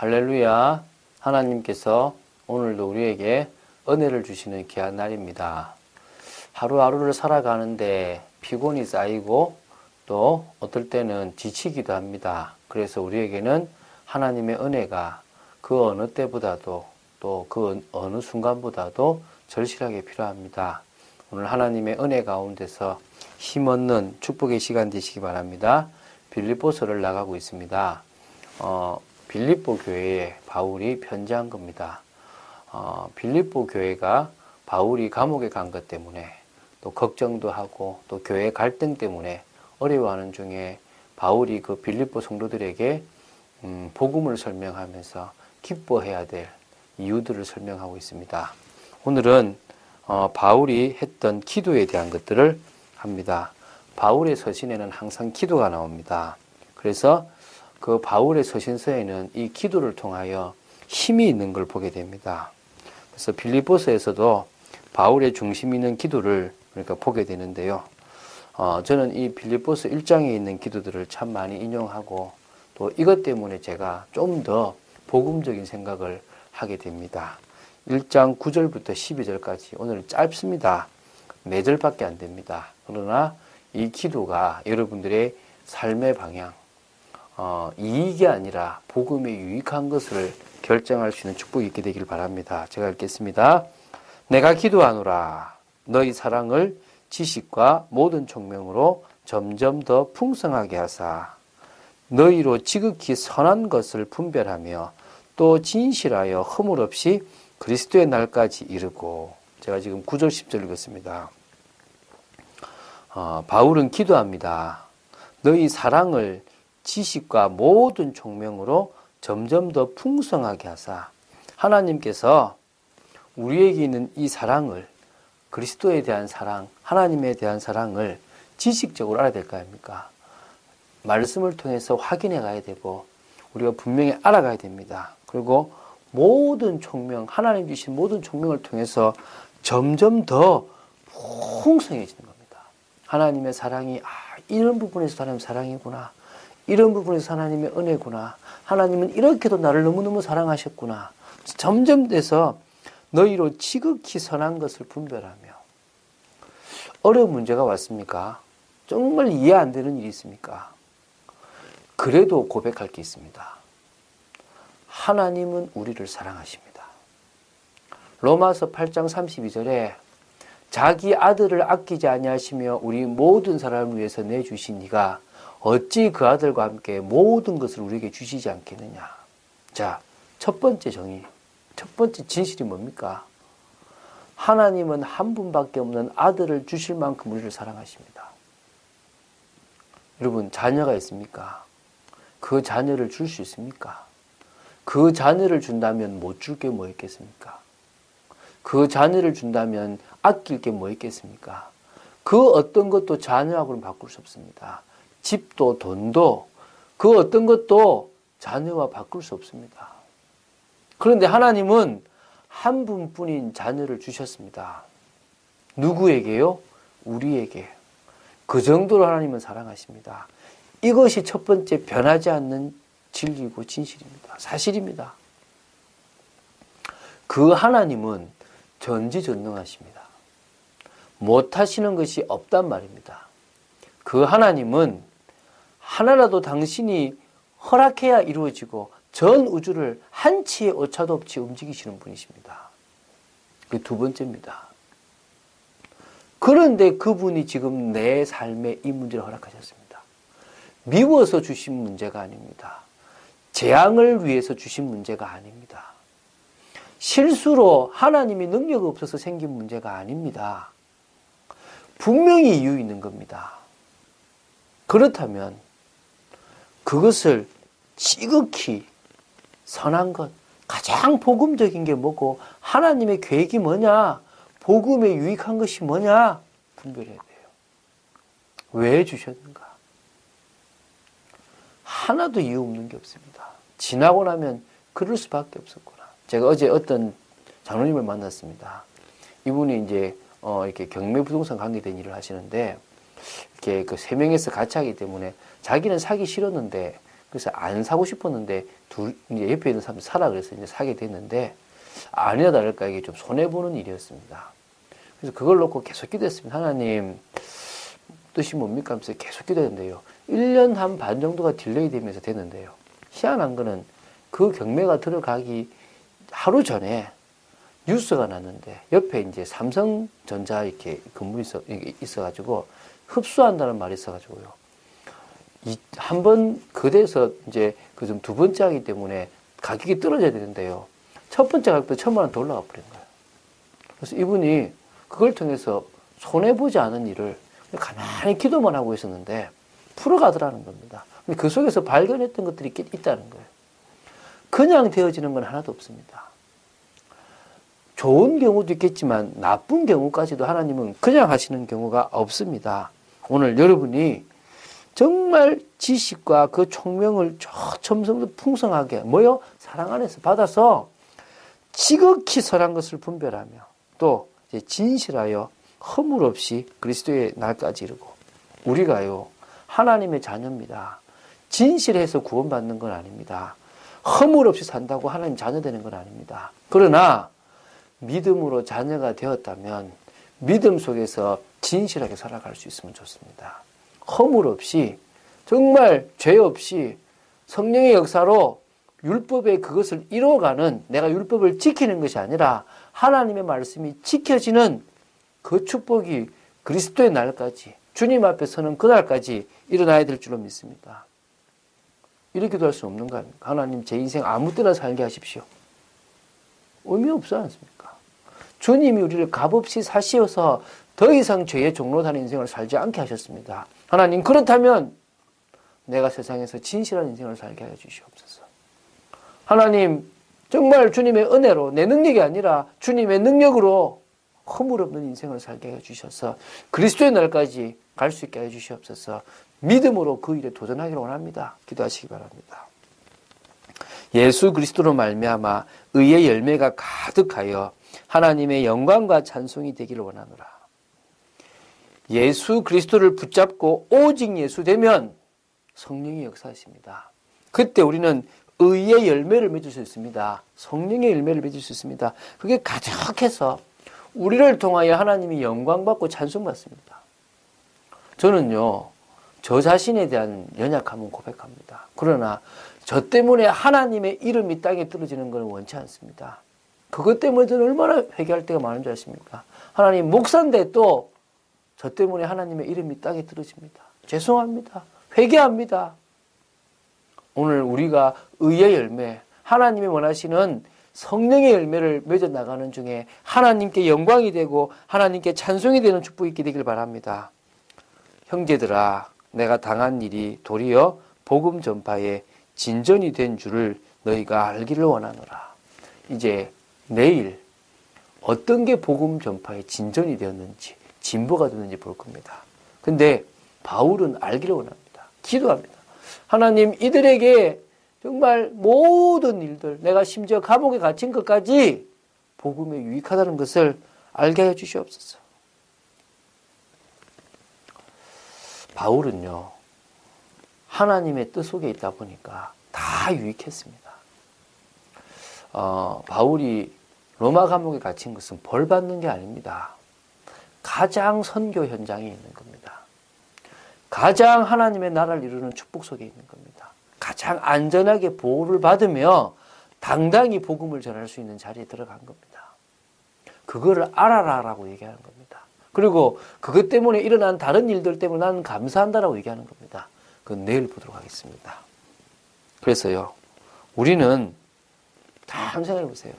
할렐루야. 하나님께서 오늘도 우리에게 은혜를 주시는 귀한 날입니다. 하루하루를 살아가는데 피곤이 쌓이고 또 어떨 때는 지치기도 합니다. 그래서 우리에게는 하나님의 은혜가 그 어느 때보다도 또 그 어느 순간보다도 절실하게 필요합니다. 오늘 하나님의 은혜 가운데서 힘없는 축복의 시간 되시기 바랍니다. 빌립보서를 나가고 있습니다. 빌립보 교회에 바울이 편지한 겁니다. 빌립보 교회가 바울이 감옥에 간 것 때문에 또 걱정도 하고 또 교회 갈등 때문에 어려워하는 중에 바울이 그 빌립보 성도들에게 복음을 설명하면서 기뻐해야 될 이유들을 설명하고 있습니다. 오늘은 바울이 했던 기도에 대한 것들을 합니다. 바울의 서신에는 항상 기도가 나옵니다. 그래서 그 바울의 서신서에는 이 기도를 통하여 힘이 있는 걸 보게 됩니다. 그래서 빌립보서에서도 바울의 중심 있는 기도를 그러니까 보게 되는데요. 저는 이 빌립보서 1장에 있는 기도들을 참 많이 인용하고 또 이것 때문에 제가 좀 더 복음적인 생각을 하게 됩니다. 1장 9절부터 12절까지 오늘 짧습니다. 4절밖에 안 됩니다. 그러나 이 기도가 여러분들의 삶의 방향, 이익이 아니라 복음에 유익한 것을 결정할 수 있는 축복이 있게 되길 바랍니다. 제가 읽겠습니다. 내가 기도하노라. 너희 사랑을 지식과 모든 총명으로 점점 더 풍성하게 하사 너희로 지극히 선한 것을 분별하며 또 진실하여 허물 없이 그리스도의 날까지 이르고. 제가 지금 9절 10절 읽었습니다. 바울은 기도합니다. 너희 사랑을 지식과 모든 총명으로 점점 더 풍성하게 하사 하나님께서 우리에게 있는 이 사랑을 그리스도에 대한 사랑, 하나님에 대한 사랑을 지식적으로 알아야 될 거 아닙니까? 말씀을 통해서 확인해 가야 되고 우리가 분명히 알아가야 됩니다. 그리고 모든 총명, 하나님 주신 모든 총명을 통해서 점점 더 풍성해지는 겁니다. 하나님의 사랑이 이런 부분에서 하나님의 사랑이구나. 이런 부분에서 하나님의 은혜구나. 하나님은 이렇게도 나를 너무너무 사랑하셨구나. 점점 돼서 너희로 지극히 선한 것을 분별하며. 어려운 문제가 왔습니까? 정말 이해 안 되는 일이 있습니까? 그래도 고백할 게 있습니다. 하나님은 우리를 사랑하십니다. 로마서 8장 32절에 자기 아들을 아끼지 아니하시며 우리 모든 사람을 위해서 내주신 이가 어찌 그 아들과 함께 모든 것을 우리에게 주시지 않겠느냐. 자, 첫 번째 정의, 첫 번째 진실이 뭡니까? 하나님은 한 분밖에 없는 아들을 주실 만큼 우리를 사랑하십니다. 여러분, 자녀가 있습니까? 그 자녀를 줄 수 있습니까? 그 자녀를 준다면 못 줄 게 뭐 있겠습니까? 그 자녀를 준다면 아낄 게 뭐 있겠습니까? 그 어떤 것도 자녀하고는 바꿀 수 없습니다. 집도 돈도 그 어떤 것도 자녀와 바꿀 수 없습니다. 그런데 하나님은 한 분뿐인 자녀를 주셨습니다. 누구에게요? 우리에게. 그 정도로 하나님은 사랑하십니다. 이것이 첫 번째 변하지 않는 진리고 진실입니다. 사실입니다. 그 하나님은 전지전능하십니다. 못하시는 것이 없단 말입니다. 그 하나님은 하나라도 당신이 허락해야 이루어지고 전 우주를 한치의 오차도 없이 움직이시는 분이십니다. 그 두 번째입니다. 그런데 그분이 지금 내 삶에 이 문제를 허락하셨습니다. 미워서 주신 문제가 아닙니다. 재앙을 위해서 주신 문제가 아닙니다. 실수로 하나님이 능력 없어서 생긴 문제가 아닙니다. 분명히 이유 있는 겁니다. 그렇다면 그것을 지극히 선한 것, 가장 복음적인 게 뭐고 하나님의 계획이 뭐냐, 복음에 유익한 것이 뭐냐 분별해야 돼요. 왜 주셨는가? 하나도 이유 없는 게 없습니다. 지나고 나면 그럴 수밖에 없었구나. 제가 어제 어떤 장로님을 만났습니다. 이분이 이제 이렇게 경매부동산 관계된 일을 하시는데 이렇게 그 3명이서 같이 하기 때문에 자기는 사기 싫었는데 그래서 안 사고 싶었는데 이제 옆에 있는 사람이 사라 그래서 이제 사게 됐는데 아니나 다를까 이게 좀 손해보는 일이었습니다. 그래서 그걸 놓고 계속 기도했습니다. 하나님, 뜻이 뭡니까? 하면서 계속 기도했는데요. 1년 한 반 정도가 딜레이 되면서 됐는데요. 희한한 거는 그 경매가 들어가기 하루 전에 뉴스가 났는데 옆에 이제 삼성전자 이렇게 건물이 있어가지고 흡수한다는 말이 있어가지고요. 한 번 그대에서 이제 그 좀 두 번째 하기 때문에 가격이 떨어져야 되는데요. 첫 번째 가격도 1,000만 원 더 올라가 버린 거예요. 그래서 이분이 그걸 통해서 손해보지 않은 일을 가만히 기도만 하고 있었는데 풀어가더라는 겁니다. 근데 그 속에서 발견했던 것들이 있다는 거예요. 그냥 되어지는 건 하나도 없습니다. 좋은 경우도 있겠지만 나쁜 경우까지도 하나님은 그냥 하시는 경우가 없습니다. 오늘 여러분이 정말 지식과 그 총명을 점점 풍성하게 뭐요? 사랑 안에서 받아서 지극히 선한 것을 분별하며 또 이제 진실하여 허물 없이 그리스도의 날까지 이르고 우리가요 하나님의 자녀입니다. 진실해서 구원받는 건 아닙니다. 허물 없이 산다고 하나님 자녀 되는 건 아닙니다. 그러나 믿음으로 자녀가 되었다면 믿음 속에서 진실하게 살아갈 수 있으면 좋습니다. 허물 없이 정말 죄 없이 성령의 역사로 율법의 그것을 이뤄가는 내가 율법을 지키는 것이 아니라 하나님의 말씀이 지켜지는 그 축복이 그리스도의 날까지 주님 앞에 서는 그날까지 일어나야 될 줄로 믿습니다. 이렇게도 할 수 없는 거 아닙니까? 하나님 제 인생 아무 때나 살게 하십시오. 의미 없지 않습니까? 주님이 우리를 값없이 사시어서 더 이상 죄의 종로다는 인생을 살지 않게 하셨습니다. 하나님 그렇다면 내가 세상에서 진실한 인생을 살게 하여 주시옵소서. 하나님 정말 주님의 은혜로 내 능력이 아니라 주님의 능력으로 허물 없는 인생을 살게 해 주셔서 그리스도의 날까지 갈 수 있게 해 주시옵소서. 믿음으로 그 일에 도전하기를 원합니다. 기도하시기 바랍니다. 예수 그리스도로 말미암아 의의 열매가 가득하여 하나님의 영광과 찬송이 되기를 원하노라. 예수 그리스도를 붙잡고 오직 예수 되면 성령이 역사하십니다. 그때 우리는 의의 열매를 맺을 수 있습니다. 성령의 열매를 맺을 수 있습니다. 그게 가득해서 우리를 통하여 하나님이 영광받고 찬송받습니다. 저는요, 저 자신에 대한 연약함은 고백합니다. 그러나 저 때문에 하나님의 이름이 땅에 떨어지는 것은 원치 않습니다. 그것 때문에 저는 얼마나 회개할 때가 많은 줄 아십니까? 하나님 목사인데 또 저 때문에 하나님의 이름이 땅에 떨어집니다. 죄송합니다. 회개합니다. 오늘 우리가 의의 열매, 하나님이 원하시는 성령의 열매를 맺어 나가는 중에 하나님께 영광이 되고 하나님께 찬송이 되는 축복이 있게 되길 바랍니다. 형제들아, 내가 당한 일이 도리어 복음 전파에 진전이 된 줄을 너희가 알기를 원하노라. 이제 내일 어떤 게 복음 전파에 진전이 되었는지 진보가 됐는지 볼 겁니다. 근데 바울은 알기를 원합니다. 기도합니다. 하나님 이들에게 정말 모든 일들 내가 심지어 감옥에 갇힌 것까지 복음에 유익하다는 것을 알게 해 주시옵소서. 바울은요 하나님의 뜻 속에 있다 보니까 다 유익했습니다. 바울이 로마 감옥에 갇힌 것은 벌 받는 게 아닙니다. 가장 선교 현장에 있는 겁니다. 가장 하나님의 나라를 이루는 축복 속에 있는 겁니다. 가장 안전하게 보호를 받으며 당당히 복음을 전할 수 있는 자리에 들어간 겁니다. 그거를 알아라라고 얘기하는 겁니다. 그리고 그것 때문에 일어난 다른 일들 때문에 나는 감사한다라고 얘기하는 겁니다. 그건 내일 보도록 하겠습니다. 그래서요, 우리는 다 생각해 보세요.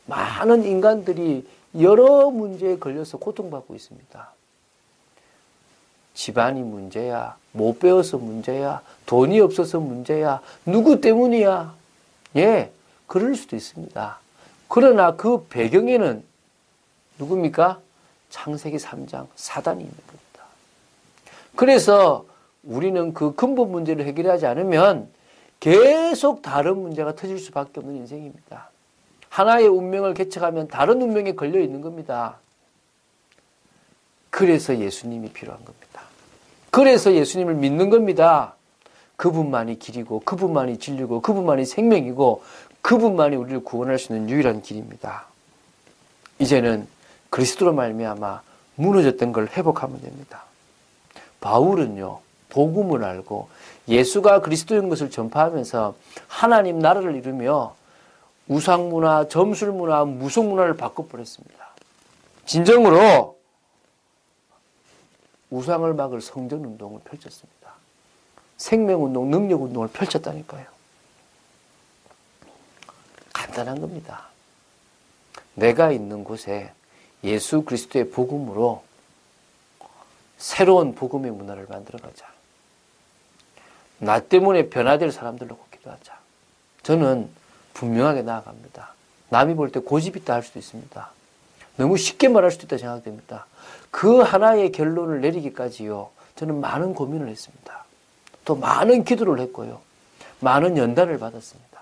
많은 인간들이 여러 문제에 걸려서 고통받고 있습니다. 집안이 문제야, 못 배워서 문제야, 돈이 없어서 문제야, 누구 때문이야. 예, 그럴 수도 있습니다. 그러나 그 배경에는 누굽니까? 창세기 3장 사단이 있는 겁니다. 그래서 우리는 그 근본 문제를 해결하지 않으면 계속 다른 문제가 터질 수밖에 없는 인생입니다. 하나의 운명을 개척하면 다른 운명에 걸려 있는 겁니다. 그래서 예수님이 필요한 겁니다. 그래서 예수님을 믿는 겁니다. 그분만이 길이고 그분만이 진리고 그분만이 생명이고 그분만이 우리를 구원할 수 있는 유일한 길입니다. 이제는 그리스도로 말미암아 무너졌던 걸 회복하면 됩니다. 바울은요, 복음을 알고 예수가 그리스도인 것을 전파하면서 하나님 나라를 이루며 우상문화, 점술문화, 무속문화를 바꿔버렸습니다. 진정으로 우상을 막을 성전운동을 펼쳤습니다. 생명운동, 능력운동을 펼쳤다니까요. 간단한 겁니다. 내가 있는 곳에 예수 그리스도의 복음으로 새로운 복음의 문화를 만들어가자. 나 때문에 변화될 사람들로 기도하자. 저는 분명하게 나아갑니다. 남이 볼 때 고집 있다 할 수도 있습니다. 너무 쉽게 말할 수도 있다 생각됩니다. 그 하나의 결론을 내리기까지요, 저는 많은 고민을 했습니다. 또 많은 기도를 했고요. 많은 연단을 받았습니다.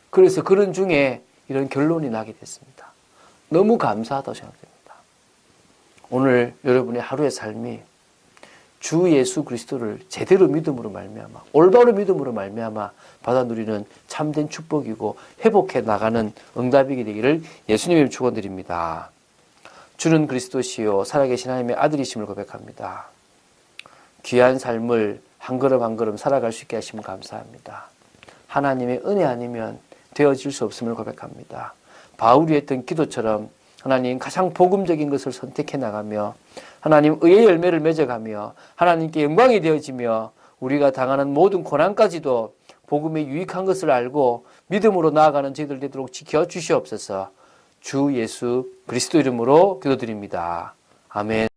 그래서 그런 중에 이런 결론이 나게 됐습니다. 너무 감사하다고 생각됩니다. 오늘 여러분의 하루의 삶이 주 예수 그리스도를 제대로 믿음으로 말미암아, 올바로 믿음으로 말미암아 받아 누리는 참된 축복이고 회복해 나가는 응답이 되기를 예수님의 축원드립니다. 주는 그리스도시요 살아계신 하나님의 아들이심을 고백합니다. 귀한 삶을 한 걸음 한 걸음 살아갈 수 있게 하시면 감사합니다. 하나님의 은혜 아니면 되어질 수 없음을 고백합니다. 바울이 했던 기도처럼 하나님 가장 복음적인 것을 선택해 나가며 하나님 의의 열매를 맺어가며 하나님께 영광이 되어지며 우리가 당하는 모든 고난까지도 복음에 유익한 것을 알고 믿음으로 나아가는 저희들 되도록 지켜주시옵소서. 주 예수 그리스도 이름으로 기도드립니다. 아멘.